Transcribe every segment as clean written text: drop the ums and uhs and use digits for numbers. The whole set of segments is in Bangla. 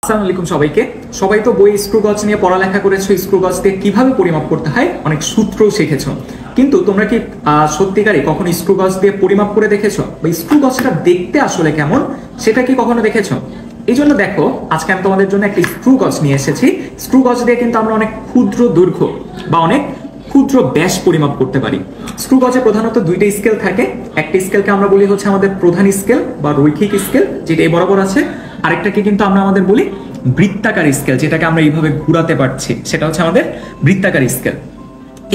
আসসালামু আলাইকুম সবাইকে। সবাই তো বই স্ক্রু গজ নিয়ে পড়ালেখা করেছো, স্ক্রু গজ দিয়ে কিভাবে পরিমাপ করতে হয় অনেক সূত্রও শিখেছো, কিন্তু তোমরা কি সত্যিকারই কখনো স্ক্রু গজ দিয়ে পরিমাপ করে দেখেছো বা স্ক্রু গজটা দেখতে আসলে কেমন সেটা কি কখনো দেখেছো? এই জন্য দেখো, আজকে আমি তোমাদের জন্য একটা স্ক্রু গজ নিয়ে এসেছি। স্ক্রু গজ দিয়ে কিন্তু আমরা অনেক ক্ষুদ্র দৈর্ঘ্য বা অনেক ক্ষুদ্র ব্যাস পরিমাপ করতে পারি। স্ক্রু গজে প্রধানত দুইটা স্কেল থাকে। একটা স্কেলকে আমরা বলি হচ্ছে আমাদের প্রধান স্কেল বা রৈখিক স্কেল, যেটা এই বরাবর আছে। আরেকটাকে কিন্তু আমরা আমাদের বলি বৃত্তাকার স্কেল, যেটাকে আমরা এইভাবে ঘুরাতে পারছি, সেটা হচ্ছে আমাদের বৃত্তাকার স্কেল।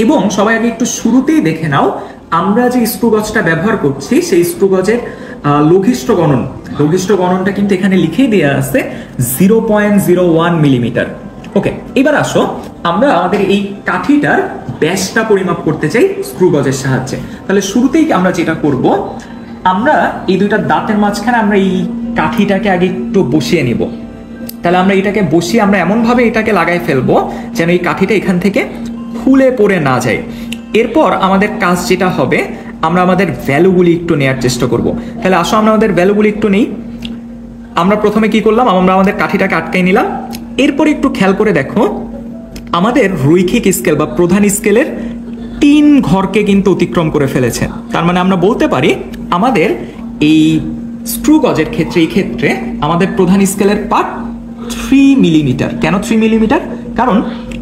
এবং সবাই আগে একটু শুরুতেই দেখে নাও, আমরা যে স্ক্রু গজটা ব্যবহার করছি সেই স্ক্রু গজের লঘিষ্ঠ গণনটা কিন্তু এখানে লিখেই দেওয়া আছে 0.01 মিলিমিটার। ওকে, এবার আসো আমরা আমাদের এই কাঠিটার ব্যাসটা পরিমাপ করতে চাই স্ক্রু গজের সাহায্যে। তাহলে শুরুতেই আমরা যেটা করব, আমরা এই দুইটা দাঁতের মাঝখানে আমরা এই কাঠিটাকে আগে একটু বসিয়ে নিব। তাহলে আমরা এটাকে বসিয়ে আমরা এমনভাবে এটাকে লাগাই ফেলবো যেন এই কাঠিটা এখান থেকে খুলে পড়ে না যায়। এরপর আমাদের কাজ যেটা হবে, আমরা আমাদের ভ্যালুগুলি একটু নেওয়ার চেষ্টা করব। তাহলে আসো আমরা আমাদের ভ্যালুগুলি একটু নেই। আমরা প্রথমে কি করলাম, আমরা আমাদের কাঠিটাকে আটকাই নিলাম। এরপর একটু খেয়াল করে দেখো, আমাদের রৈখিক স্কেল বা প্রধান স্কেলের 3 ঘরকে কিন্তু অতিক্রম করে ফেলেছে। তার মানে আমরা বলতে পারি আমাদের এই স্ক্রু গজের ক্ষেত্রে, এই ক্ষেত্রে আমাদের প্রধান স্কেলের পার্ট 3 মিলিমিটার। কেন 3 মিলিমিটার? কারণ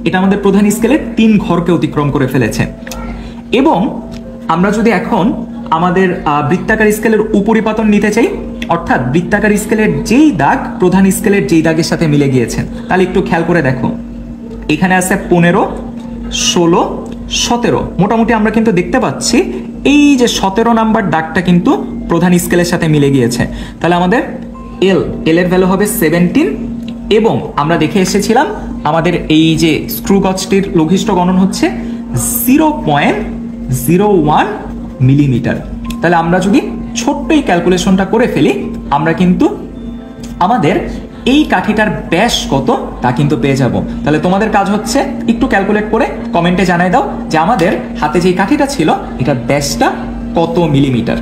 এটা আমাদের প্রধান স্কেলের 3 ঘরকে অতিক্রম করে ফেলেছে। এবং আমরা যদি এখন আমাদের বৃত্তাকার স্কেলের উপরিপাতন নিতে চাই, অর্থাৎ বৃত্তাকার স্কেলের যেই দাগ প্রধান স্কেলের যেই দাগের সাথে মিলে গিয়েছে, তাহলে একটু খেয়াল করে দেখো, এখানে আছে 15, 16, 17। মোটামুটি আমরা কিন্তু দেখতে পাচ্ছি এই যে 17 নাম্বার দাগটা কিন্তু প্রধান স্কেলের সাথে মিলে গিয়েছে। তাহলে আমাদের এল এর ভ্যালু হবে 17। এবং আমরা দেখে এসেছিলাম আমাদের এই যে স্ক্রু গজটির লঘিষ্ঠ গণন হচ্ছে 0.01 মিলিমিটার। তাহলে আমরা যদি ছোট্ট এই ক্যালকুলেশনটা করে ফেলি, আমরা কিন্তু আমাদের এই কাঠিটার ব্যাস কত তা কিন্তু পেয়ে যাব। তাহলে তোমাদের কাজ হচ্ছে একটু ক্যালকুলেট করে কমেন্টে জানাই দাও যে আমাদের হাতে যে কাঠিটা ছিল এটার ব্যাসটা কত মিলিমিটার।